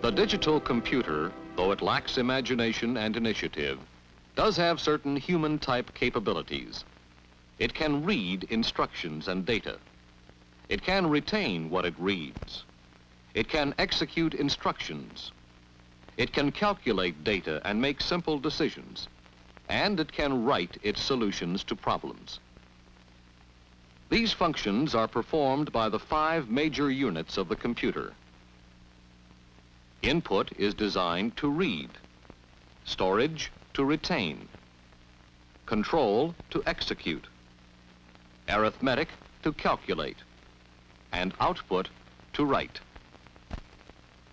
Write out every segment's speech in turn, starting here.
The digital computer, though it lacks imagination and initiative, does have certain human-type capabilities. It can read instructions and data. It can retain what it reads. It can execute instructions. It can calculate data and make simple decisions. And it can write its solutions to problems. These functions are performed by the 5 major units of the computer. Input is designed to read, storage to retain, control to execute, arithmetic to calculate, and output to write.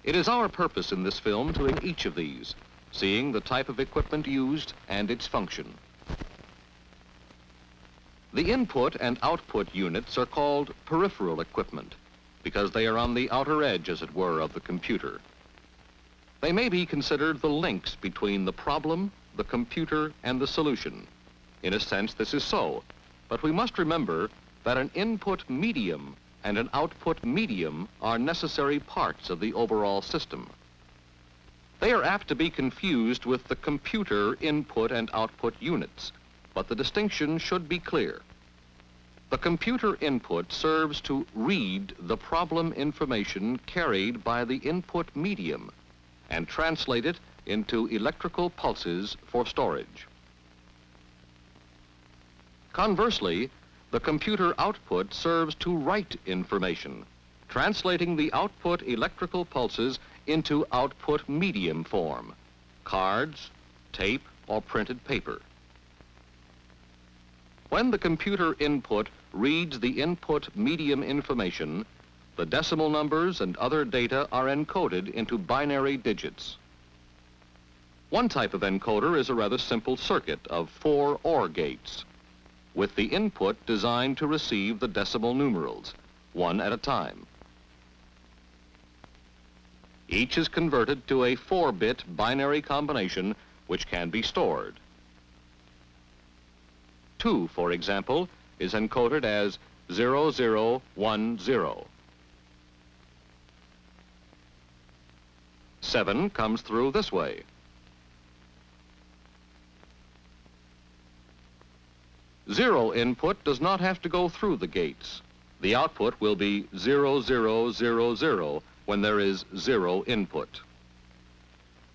It is our purpose in this film to in each of these, seeing the type of equipment used and its function. The input and output units are called peripheral equipment because they are on the outer edge, as it were, of the computer. They may be considered the links between the problem, the computer, and the solution. In a sense, this is so, but we must remember that an input medium and an output medium are necessary parts of the overall system. They are apt to be confused with the computer input and output units, but the distinction should be clear. The computer input serves to read the problem information carried by the input medium and translate it into electrical pulses for storage. Conversely, the computer output serves to write information, translating the output electrical pulses into output medium form, cards, tape, or printed paper. When the computer input reads the input medium information, the decimal numbers and other data are encoded into binary digits. One type of encoder is a rather simple circuit of 4 OR gates, with the input designed to receive the decimal numerals, one at a time. Each is converted to a 4-bit binary combination which can be stored. 2, for example, is encoded as 0010. 7 comes through this way. Zero input does not have to go through the gates. The output will be 0000 when there is 0 input.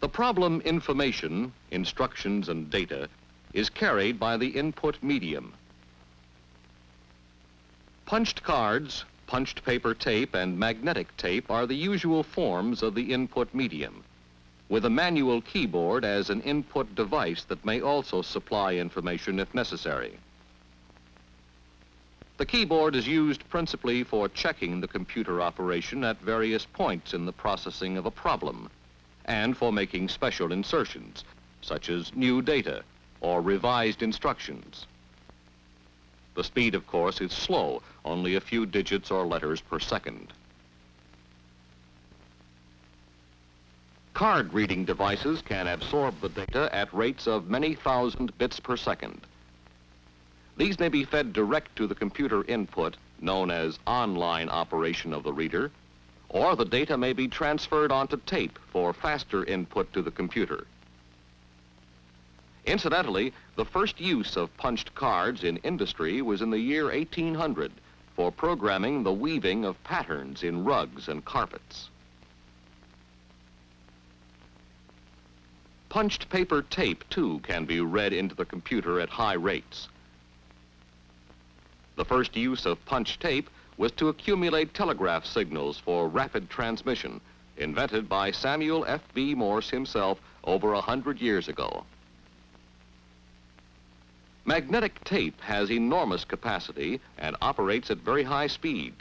The problem information, instructions and data, is carried by the input medium. Punched cards, punched paper tape, and magnetic tape are the usual forms of the input medium, with a manual keyboard as an input device that may also supply information if necessary. The keyboard is used principally for checking the computer operation at various points in the processing of a problem, and for making special insertions, such as new data or revised instructions. The speed, of course, is slow, only a few digits or letters per second. Card reading devices can absorb the data at rates of many thousand bits per second. These may be fed direct to the computer input, known as online operation of the reader, or the data may be transferred onto tape for faster input to the computer. Incidentally, the first use of punched cards in industry was in the year 1800 for programming the weaving of patterns in rugs and carpets. Punched paper tape, too, can be read into the computer at high rates. The first use of punched tape was to accumulate telegraph signals for rapid transmission, invented by Samuel F.B. Morse himself over 100 years ago. Magnetic tape has enormous capacity and operates at very high speed.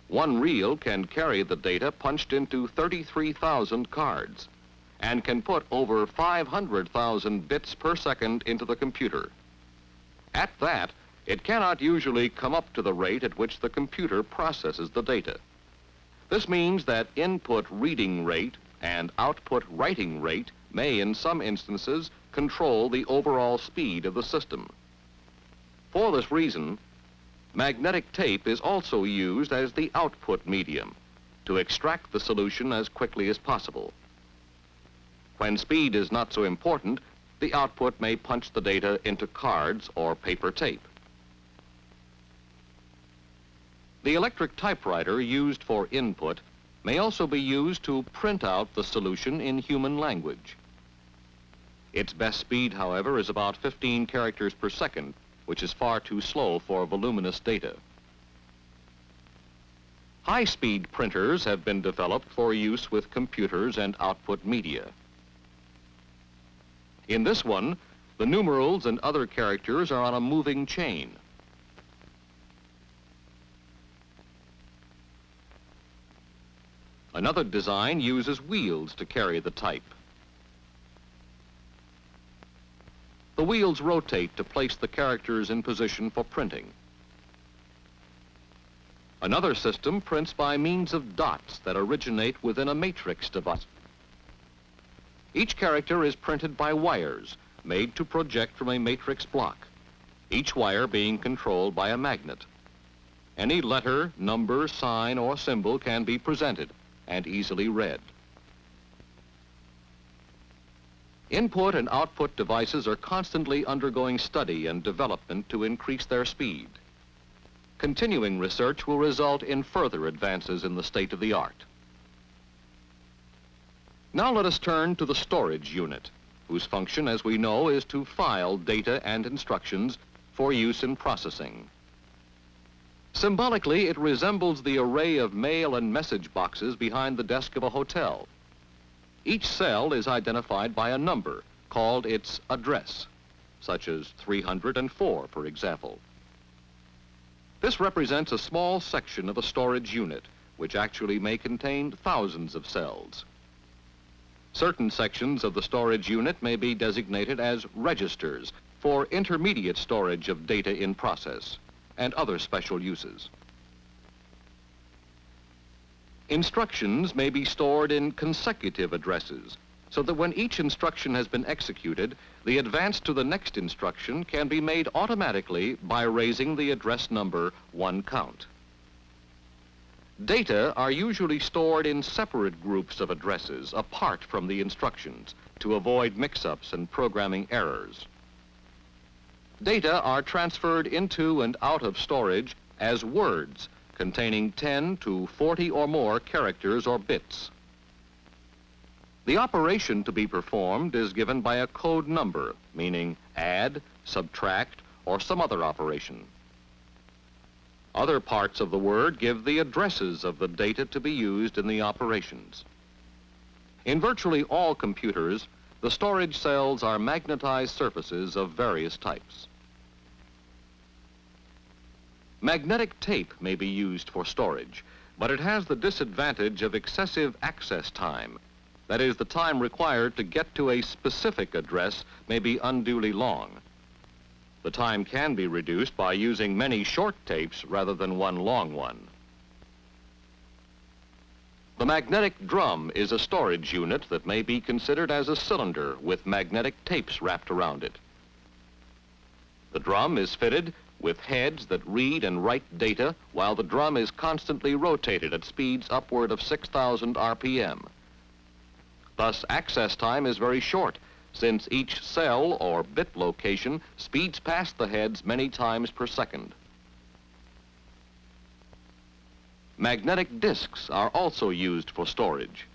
One reel can carry the data punched into 33,000 cards and can put over 500,000 bits per second into the computer. At that, it cannot usually come up to the rate at which the computer processes the data. This means that input reading rate and output writing rate may, in some instances, control the overall speed of the system. For this reason, magnetic tape is also used as the output medium to extract the solution as quickly as possible. When speed is not so important, the output may punch the data into cards or paper tape. The electric typewriter used for input may also be used to print out the solution in human language. Its best speed, however, is about 15 characters per second, which is far too slow for voluminous data. High-speed printers have been developed for use with computers and output media. In this one, the numerals and other characters are on a moving chain. Another design uses wheels to carry the type. The wheels rotate to place the characters in position for printing. Another system prints by means of dots that originate within a matrix device. Each character is printed by wires made to project from a matrix block, each wire being controlled by a magnet. Any letter, number, sign, or symbol can be presented and easily read. Input and output devices are constantly undergoing study and development to increase their speed. Continuing research will result in further advances in the state of the art. Now let us turn to the storage unit, whose function, as we know, is to file data and instructions for use in processing. Symbolically, it resembles the array of mail and message boxes behind the desk of a hotel. Each cell is identified by a number called its address, such as 304, for example. This represents a small section of a storage unit, which actually may contain thousands of cells. Certain sections of the storage unit may be designated as registers for intermediate storage of data in process and other special uses. Instructions may be stored in consecutive addresses, so that when each instruction has been executed, the advance to the next instruction can be made automatically by raising the address number one count. Data are usually stored in separate groups of addresses apart from the instructions to avoid mix-ups and programming errors. Data are transferred into and out of storage as words containing 10 to 40 or more characters or bits. The operation to be performed is given by a code number, meaning add, subtract, or some other operation. Other parts of the word give the addresses of the data to be used in the operations. In virtually all computers, the storage cells are magnetized surfaces of various types. Magnetic tape may be used for storage, but it has the disadvantage of excessive access time. That is, the time required to get to a specific address may be unduly long. The time can be reduced by using many short tapes rather than one long one. The magnetic drum is a storage unit that may be considered as a cylinder with magnetic tapes wrapped around it. The drum is fitted with heads that read and write data while the drum is constantly rotated at speeds upward of 6,000 RPM. Thus, access time is very short, since each cell or bit location speeds past the heads many times per second. Magnetic disks are also used for storage.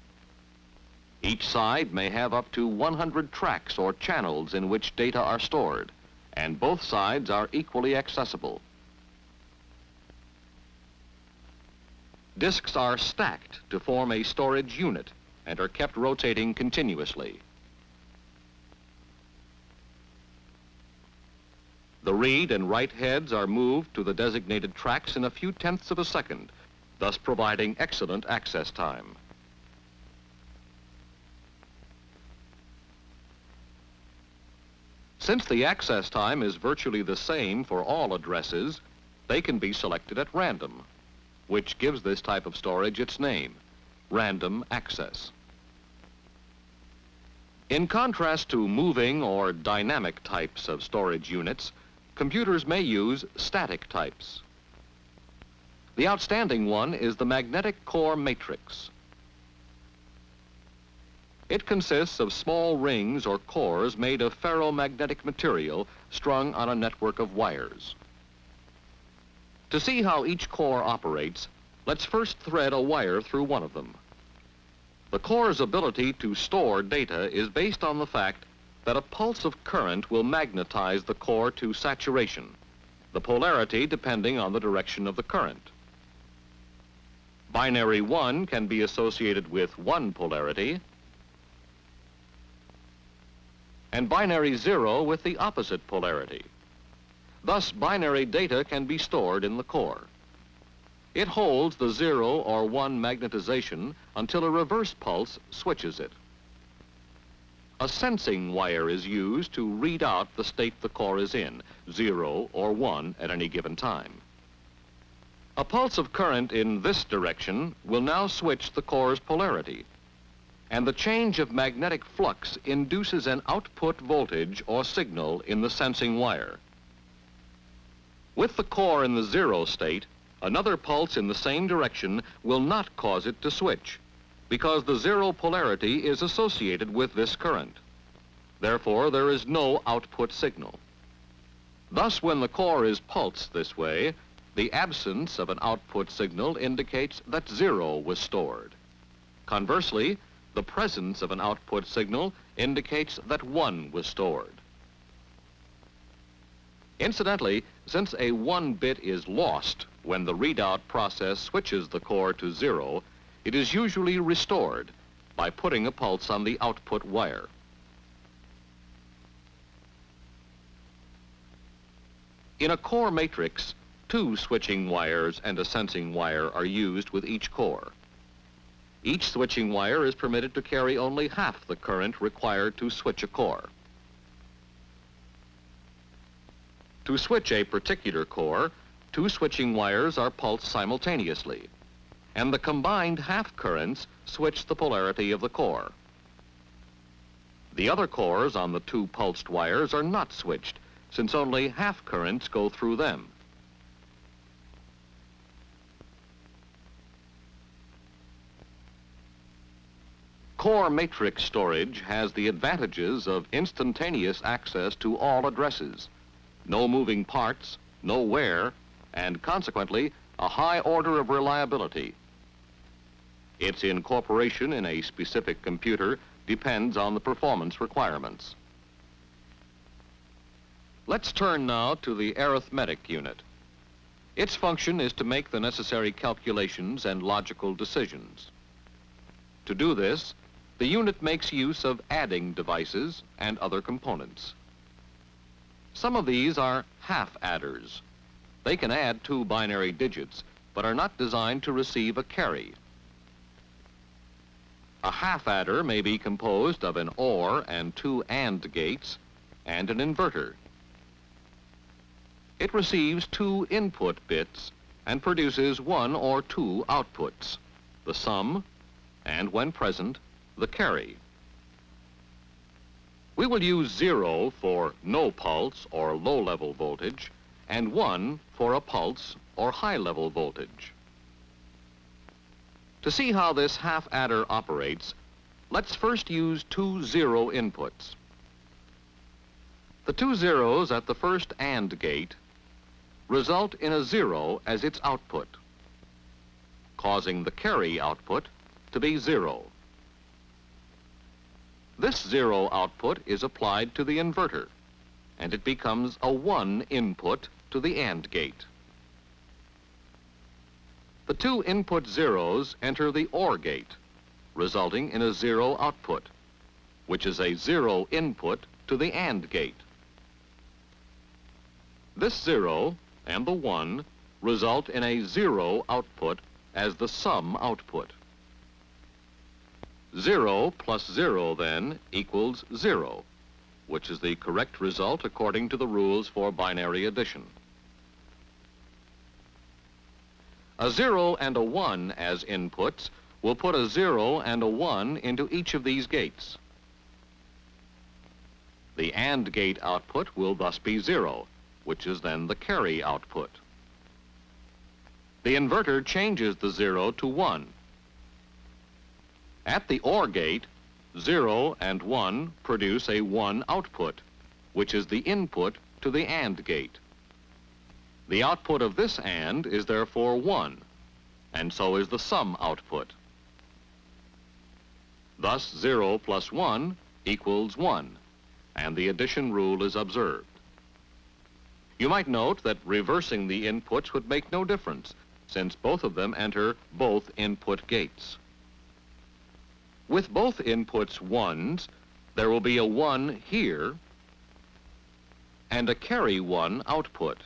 Each side may have up to 100 tracks or channels in which data are stored, and both sides are equally accessible. Disks are stacked to form a storage unit and are kept rotating continuously. The read and write heads are moved to the designated tracks in a few tenths of a second, thus providing excellent access time. Since the access time is virtually the same for all addresses, they can be selected at random, which gives this type of storage its name, random access. In contrast to moving or dynamic types of storage units, computers may use static types. The outstanding one is the magnetic core matrix. It consists of small rings or cores made of ferromagnetic material strung on a network of wires. To see how each core operates, let's first thread a wire through one of them. The core's ability to store data is based on the fact that a pulse of current will magnetize the core to saturation, the polarity depending on the direction of the current. Binary 1 can be associated with one polarity, and binary 0 with the opposite polarity. Thus, binary data can be stored in the core. It holds the 0 or 1 magnetization until a reverse pulse switches it. A sensing wire is used to read out the state the core is in, 0 or 1 at any given time. A pulse of current in this direction will now switch the core's polarity, and the change of magnetic flux induces an output voltage or signal in the sensing wire. With the core in the 0 state, another pulse in the same direction will not cause it to switch, because the 0 polarity is associated with this current. Therefore, there is no output signal. Thus, when the core is pulsed this way, the absence of an output signal indicates that 0 was stored. Conversely, the presence of an output signal indicates that 1 was stored. Incidentally, since a 1 bit is lost when the readout process switches the core to 0, it is usually restored by putting a pulse on the output wire. In a core matrix, 2 switching wires and a sensing wire are used with each core. Each switching wire is permitted to carry only half the current required to switch a core. To switch a particular core, 2 switching wires are pulsed simultaneously, and the combined half currents switch the polarity of the core. The other cores on the 2 pulsed wires are not switched, since only half currents go through them. Core matrix storage has the advantages of instantaneous access to all addresses, no moving parts, no wear, and consequently, a high order of reliability. Its incorporation in a specific computer depends on the performance requirements. Let's turn now to the arithmetic unit. Its function is to make the necessary calculations and logical decisions. To do this, the unit makes use of adding devices and other components. Some of these are half adders. They can add 2 binary digits, but are not designed to receive a carry. A half adder may be composed of an OR and 2 AND gates and an inverter. It receives 2 input bits and produces 1 or 2 outputs, the sum, and when present, the carry. We will use 0 for no pulse or low-level voltage, and 1 for a pulse or high-level voltage. To see how this half adder operates, let's first use 2 0 inputs. The 2 zeros at the first AND gate result in a 0 as its output, causing the carry output to be 0. This 0 output is applied to the inverter, and it becomes a 1 input to the AND gate. The 2 input zeros enter the OR gate, resulting in a 0 output, which is a 0 input to the AND gate. This 0 and the 1 result in a 0 output as the sum output. 0 plus 0 then equals 0, which is the correct result according to the rules for binary addition. A 0 and a 1 as inputs will put a 0 and a 1 into each of these gates. The AND gate output will thus be 0, which is then the carry output. the inverter changes the 0 to 1. At the OR gate, 0 and 1 produce a 1 output, which is the input to the AND gate. The output of this AND is therefore 1, and so is the sum output. Thus 0 plus 1 equals 1, and the addition rule is observed. You might note that reversing the inputs would make no difference, since both of them enter both input gates. With both inputs 1s, there will be a 1 here and a carry 1 output.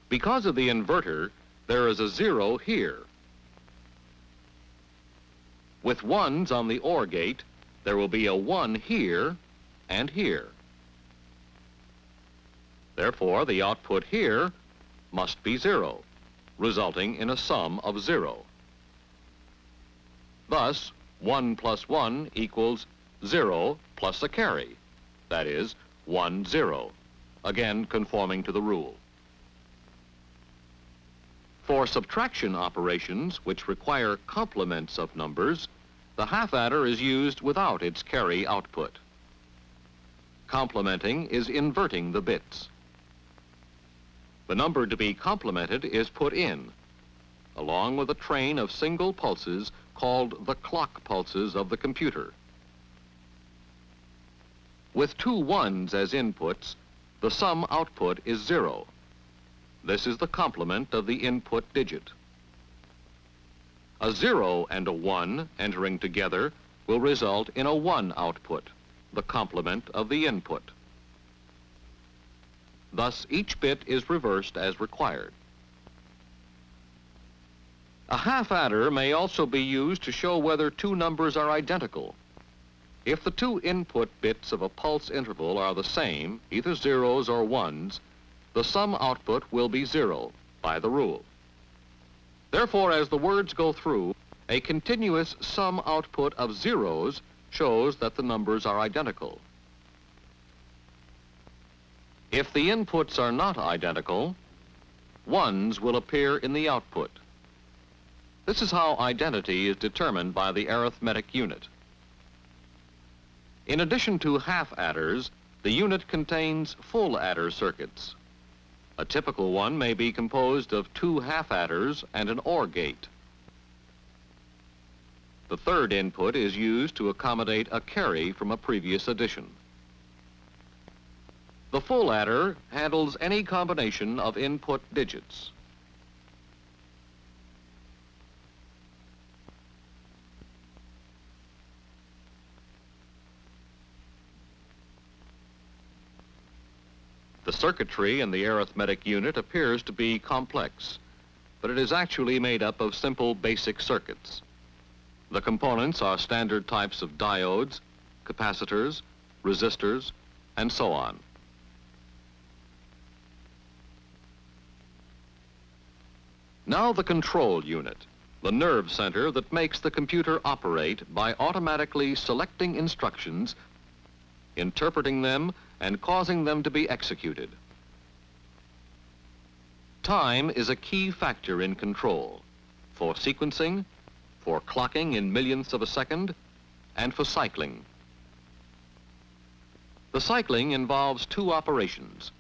Because of the inverter, there is a 0 here. With 1s on the OR gate, there will be a 1 here and here. Therefore, the output here must be 0, resulting in a sum of 0. Thus, 1 plus 1 equals 0 plus a carry, that is, 1, 0, again conforming to the rule. For subtraction operations, which require complements of numbers, the half adder is used without its carry output. Complementing is inverting the bits. The number to be complemented is put in, along with a train of single pulses called the clock pulses of the computer. With 2 1s as inputs, the sum output is 0. This is the complement of the input digit. A 0 and a 1 entering together will result in a 1 output, the complement of the input. Thus, each bit is reversed as required. A half adder may also be used to show whether two numbers are identical. If the two input bits of a pulse interval are the same, either 0s or 1s, the sum output will be 0 by the rule. Therefore, as the words go through, a continuous sum output of 0s shows that the numbers are identical. If the inputs are not identical, 1s will appear in the output. This is how identity is determined by the arithmetic unit. In addition to half adders, the unit contains full adder circuits. A typical one may be composed of 2 half adders and an OR gate. The third input is used to accommodate a carry from a previous addition. The full adder handles any combination of input digits. The circuitry in the arithmetic unit appears to be complex, but it is actually made up of simple basic circuits. The components are standard types of diodes, capacitors, resistors, and so on. Now the control unit, the nerve center that makes the computer operate by automatically selecting instructions, interpreting them, and causing them to be executed. Time is a key factor in control, for sequencing, for clocking in millionths of a second, and for cycling. The cycling involves two operations,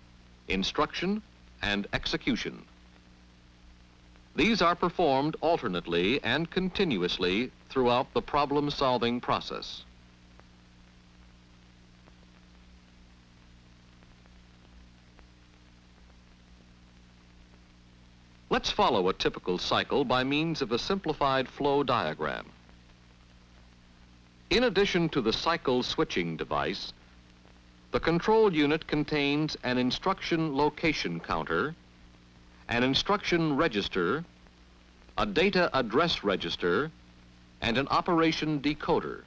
instruction and execution. These are performed alternately and continuously throughout the problem-solving process. Let's follow a typical cycle by means of a simplified flow diagram. In addition to the cycle switching device, the control unit contains an instruction location counter, an instruction register, a data address register, and an operation decoder.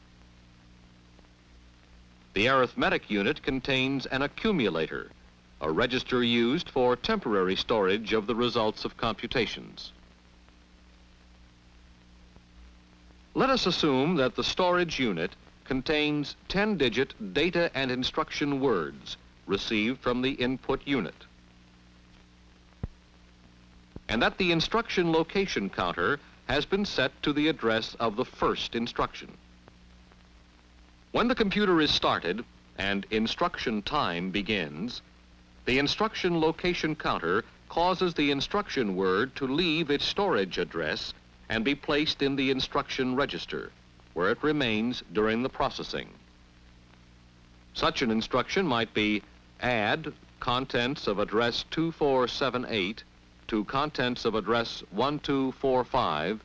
The arithmetic unit contains an accumulator, a register used for temporary storage of the results of computations. Let us assume that the storage unit contains 10-digit data and instruction words received from the input unit. and that the instruction location counter has been set to the address of the first instruction. When the computer is started and instruction time begins, the instruction location counter causes the instruction word to leave its storage address and be placed in the instruction register, where it remains during the processing. Such an instruction might be add contents of address 2478 to contents of address 1245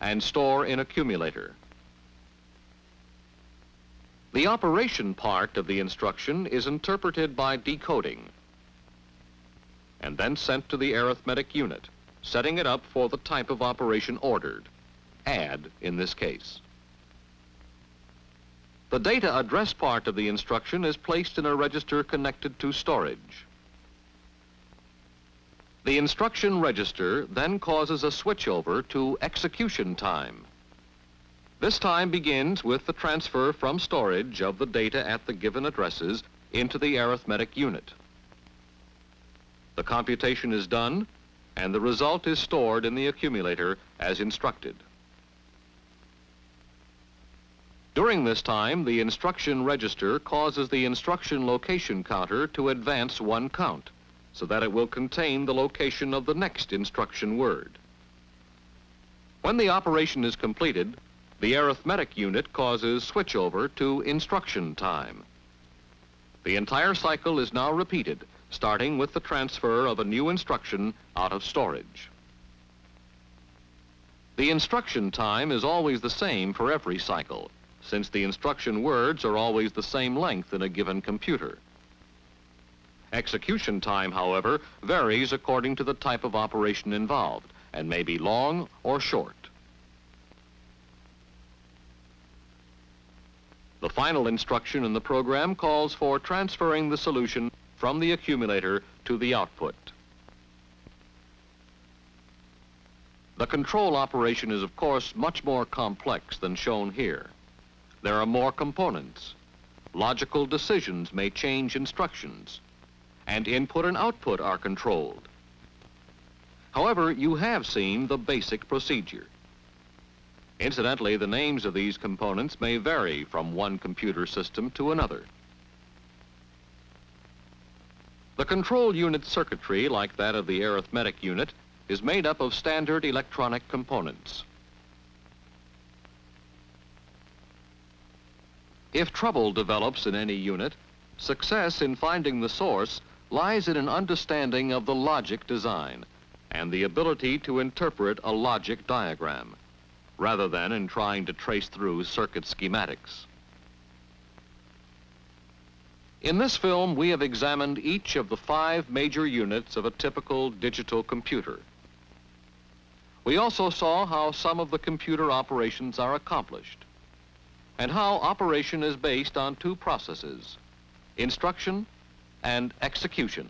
and store in accumulator. The operation part of the instruction is interpreted by decoding and then sent to the arithmetic unit, setting it up for the type of operation ordered, add in this case. The data address part of the instruction is placed in a register connected to storage. The instruction register then causes a switchover to execution time. This time begins with the transfer from storage of the data at the given addresses into the arithmetic unit. The computation is done, and the result is stored in the accumulator as instructed. During this time, the instruction register causes the instruction location counter to advance one count, so that it will contain the location of the next instruction word. When the operation is completed, the arithmetic unit causes switchover to instruction time. The entire cycle is now repeated, starting with the transfer of a new instruction out of storage. The instruction time is always the same for every cycle, since the instruction words are always the same length in a given computer. Execution time, however, varies according to the type of operation involved and may be long or short. The final instruction in the program calls for transferring the solution from the accumulator to the output. The control operation is, of course, much more complex than shown here. There are more components. Logical decisions may change instructions, and input and output are controlled. However, you have seen the basic procedure. Incidentally, the names of these components may vary from one computer system to another. The control unit circuitry, like that of the arithmetic unit, is made up of standard electronic components. If trouble develops in any unit, success in finding the source lies in an understanding of the logic design and the ability to interpret a logic diagram, rather than in trying to trace through circuit schematics. In this film, we have examined each of the 5 major units of a typical digital computer. We also saw how some of the computer operations are accomplished, and how operation is based on 2 processes, instruction and execution.